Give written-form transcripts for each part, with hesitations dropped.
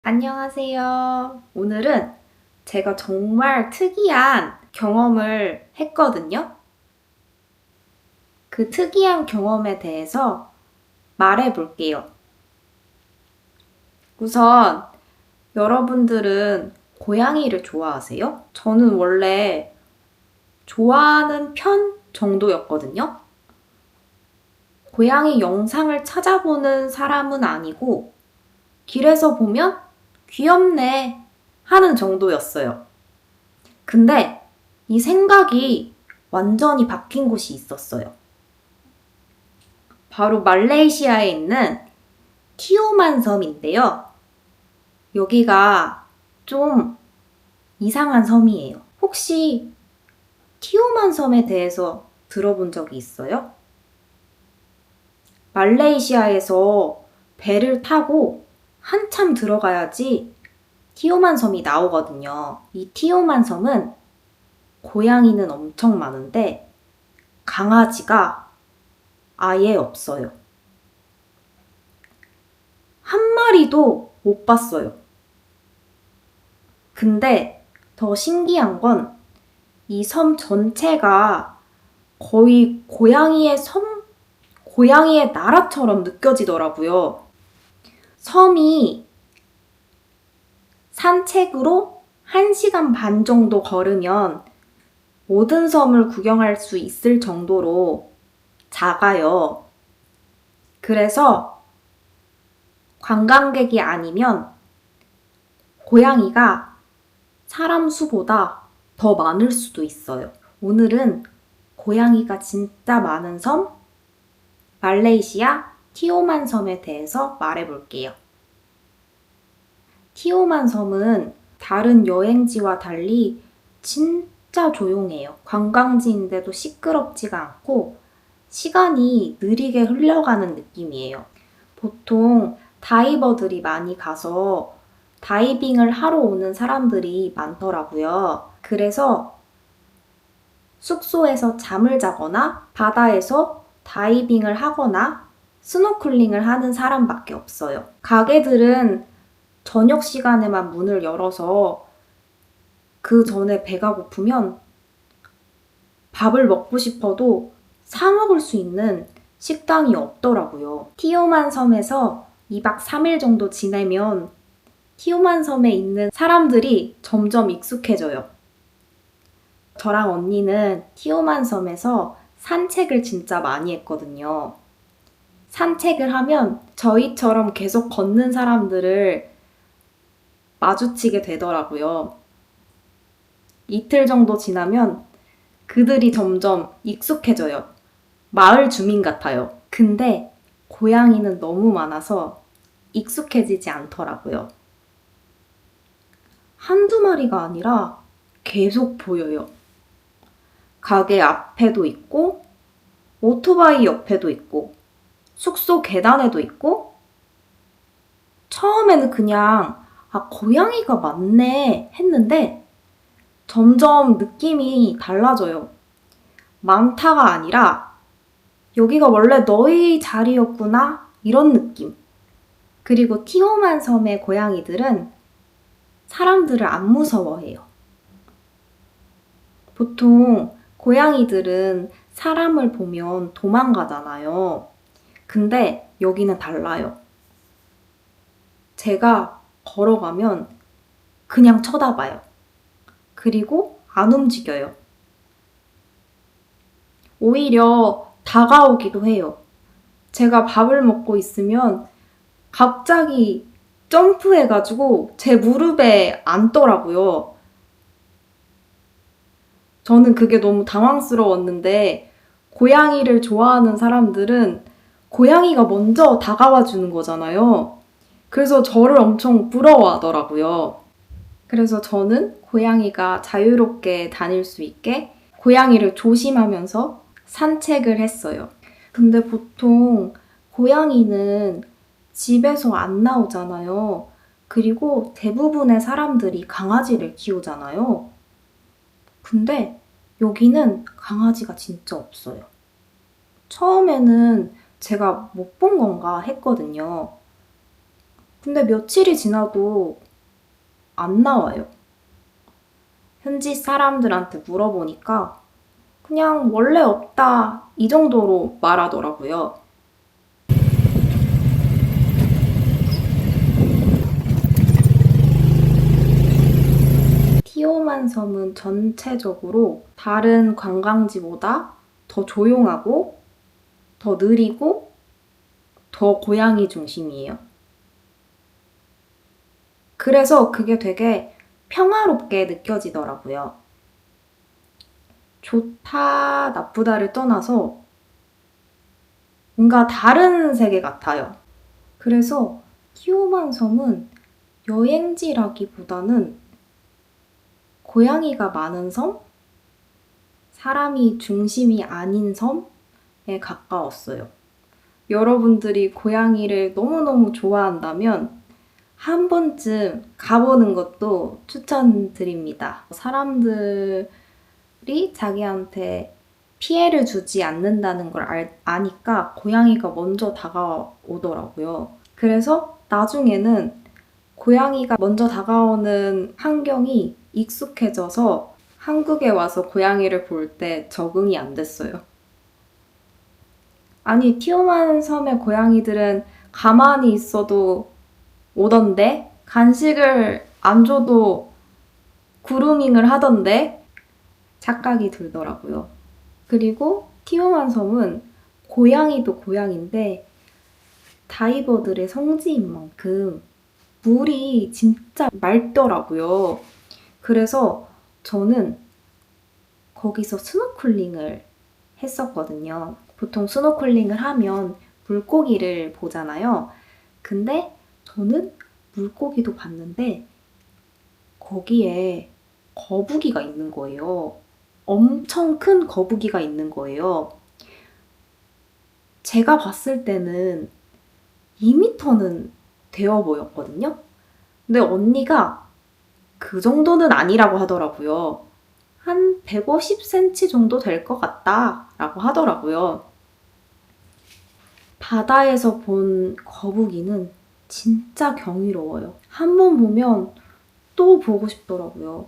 안녕하세요. 오늘은 제가 정말 특이한 경험을 했거든요. 그 특이한 경험에 대해서 말해 볼게요. 우선 여러분들은 고양이를 좋아하세요? 저는 원래 좋아하는 편 정도였거든요. 고양이 영상을 찾아보는 사람은 아니고 길에서 보면 귀엽네 하는 정도였어요. 근데 이 생각이 완전히 바뀐 곳이 있었어요. 바로 말레이시아에 있는 티오만 섬인데요. 여기가 좀 이상한 섬이에요. 혹시 티오만 섬에 대해서 들어본 적이 있어요? 말레이시아에서 배를 타고 한참 들어가야지 티오만 섬이 나오거든요. 이 티오만 섬은 고양이는 엄청 많은데 강아지가 아예 없어요. 한 마리도 못 봤어요. 근데 더 신기한 건 이 섬 전체가 거의 고양이의 나라처럼 느껴지더라고요. 섬이 산책으로 1시간 반 정도 걸으면 모든 섬을 구경할 수 있을 정도로 작아요. 그래서 관광객이 아니면 고양이가 사람 수보다 더 많을 수도 있어요. 오늘은 고양이가 진짜 많은 섬, 말레이시아 티오만 섬에 대해서 말해볼게요. 티오만 섬은 다른 여행지와 달리 진짜 조용해요. 관광지인데도 시끄럽지가 않고 시간이 느리게 흘러가는 느낌이에요. 보통 다이버들이 많이 가서 다이빙을 하러 오는 사람들이 많더라고요. 그래서 숙소에서 잠을 자거나 바다에서 다이빙을 하거나 스노클링을 하는 사람밖에 없어요. 가게들은 저녁 시간에만 문을 열어서 그 전에 배가 고프면 밥을 먹고 싶어도 사 먹을 수 있는 식당이 없더라고요. 티오만 섬에서 2박 3일 정도 지내면 티오만 섬에 있는 사람들이 점점 익숙해져요. 저랑 언니는 티오만 섬에서 산책을 진짜 많이 했거든요. 산책을 하면 저희처럼 계속 걷는 사람들을 마주치게 되더라고요. 이틀 정도 지나면 그들이 점점 익숙해져요. 마을 주민 같아요. 근데 고양이는 너무 많아서 익숙해지지 않더라고요. 한두 마리가 아니라 계속 보여요. 가게 앞에도 있고, 오토바이 옆에도 있고, 숙소 계단에도 있고, 처음에는 그냥, 고양이가 많네 했는데, 점점 느낌이 달라져요. 많다가 아니라, 여기가 원래 너희 자리였구나? 이런 느낌. 그리고 티오만 섬의 고양이들은 사람들을 안 무서워해요. 보통 고양이들은 사람을 보면 도망가잖아요. 근데 여기는 달라요. 제가 걸어가면 그냥 쳐다봐요. 그리고 안 움직여요. 오히려 다가오기도 해요. 제가 밥을 먹고 있으면 갑자기 점프해가지고 제 무릎에 앉더라고요. 저는 그게 너무 당황스러웠는데 고양이를 좋아하는 사람들은 고양이가 먼저 다가와 주는 거잖아요. 그래서 저를 엄청 부러워하더라고요. 그래서 저는 고양이가 자유롭게 다닐 수 있게 고양이를 조심하면서 산책을 했어요. 근데 보통 고양이는 집에서 안 나오잖아요. 그리고 대부분의 사람들이 강아지를 키우잖아요. 근데 여기는 강아지가 진짜 없어요. 처음에는 제가 못 본 건가 했거든요. 근데 며칠이 지나도 안 나와요. 현지 사람들한테 물어보니까 그냥 원래 없다 이 정도로 말하더라고요. 티오만 섬은 전체적으로 다른 관광지보다 더 조용하고 더 느리고 더 고양이 중심이에요. 그래서 그게 되게 평화롭게 느껴지더라고요. 좋다, 나쁘다를 떠나서 뭔가 다른 세계 같아요. 그래서 티오만 섬은 여행지라기보다는 고양이가 많은 섬? 사람이 중심이 아닌 섬에 가까웠어요. 여러분들이 고양이를 너무너무 좋아한다면 한 번쯤 가보는 것도 추천드립니다. 사람들이 자기한테 피해를 주지 않는다는 걸 아니까 고양이가 먼저 다가오더라고요. 그래서 나중에는 고양이가 먼저 다가오는 환경이 익숙해져서 한국에 와서 고양이를 볼 때 적응이 안 됐어요. 아니, 티오만 섬의 고양이들은 가만히 있어도 오던데? 간식을 안 줘도 그루밍을 하던데? 착각이 들더라고요. 그리고 티오만 섬은 고양이도 고양인데 다이버들의 성지인 만큼 물이 진짜 맑더라고요. 그래서 저는 거기서 스노클링을 했었거든요. 보통 스노클링을 하면 물고기를 보잖아요. 근데 저는 물고기도 봤는데 거기에 거북이가 있는 거예요. 엄청 큰 거북이가 있는 거예요. 제가 봤을 때는 2m는 되어 보였거든요. 근데 언니가 그 정도는 아니라고 하더라고요. 한 150cm 정도 될 것 같다 라고 하더라고요. 바다에서 본 거북이는 진짜 경이로워요. 한 번 보면 또 보고 싶더라고요.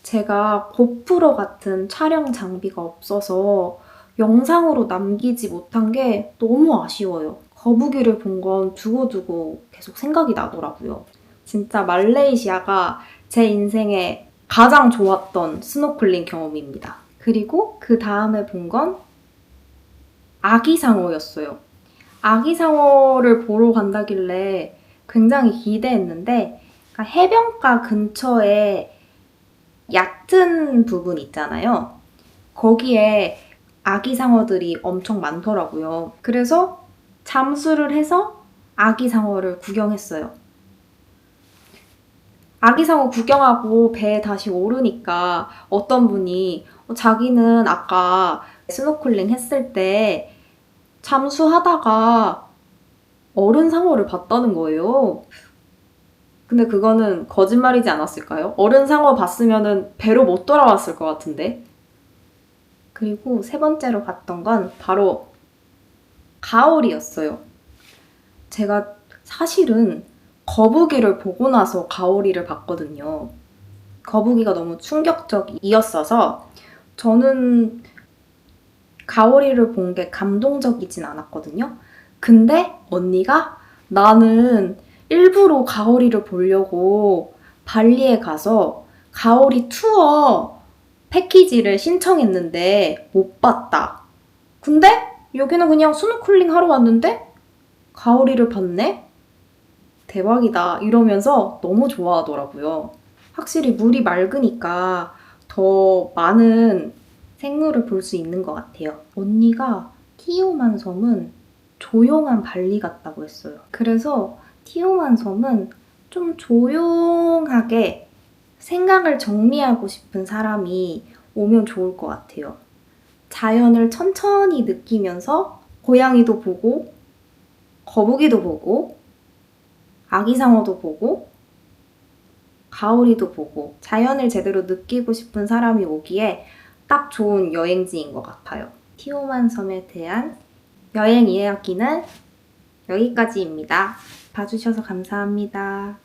제가 고프로 같은 촬영 장비가 없어서 영상으로 남기지 못한 게 너무 아쉬워요. 거북이를 본 건 두고두고 계속 생각이 나더라고요. 진짜 말레이시아가 제 인생에 가장 좋았던 스노클링 경험입니다. 그리고 그 다음에 본 건 아기상어였어요. 아기상어를 보러 간다길래 굉장히 기대했는데 해변가 근처에 얕은 부분 있잖아요. 거기에 아기상어들이 엄청 많더라고요. 그래서 잠수를 해서 아기상어를 구경했어요. 아기상어 구경하고 배에 다시 오르니까 어떤 분이 자기는 아까 스노클링 했을 때 잠수하다가 어른 상어를 봤다는 거예요. 근데 그거는 거짓말이지 않았을까요? 어른 상어 봤으면 배로 못 돌아왔을 것 같은데. 그리고 세 번째로 봤던 건 바로 가오리였어요. 제가 사실은 거북이를 보고 나서 가오리를 봤거든요. 거북이가 너무 충격적이었어서 저는 가오리를 본 게 감동적이진 않았거든요. 근데 언니가 나는 일부러 가오리를 보려고 발리에 가서 가오리 투어 패키지를 신청했는데 못 봤다. 근데 여기는 그냥 스노클링 하러 왔는데 가오리를 봤네? 대박이다. 이러면서 너무 좋아하더라고요. 확실히 물이 맑으니까 더 많은 생물을 볼 수 있는 것 같아요. 언니가 티오만 섬은 조용한 발리 같다고 했어요. 그래서 티오만 섬은 좀 조용하게 생각을 정리하고 싶은 사람이 오면 좋을 것 같아요. 자연을 천천히 느끼면서 고양이도 보고 거북이도 보고 아기상어도 보고 가오리도 보고 자연을 제대로 느끼고 싶은 사람이 오기에 딱 좋은 여행지인 것 같아요. 티오만 섬에 대한 여행 이야기는 여기까지입니다. 봐주셔서 감사합니다.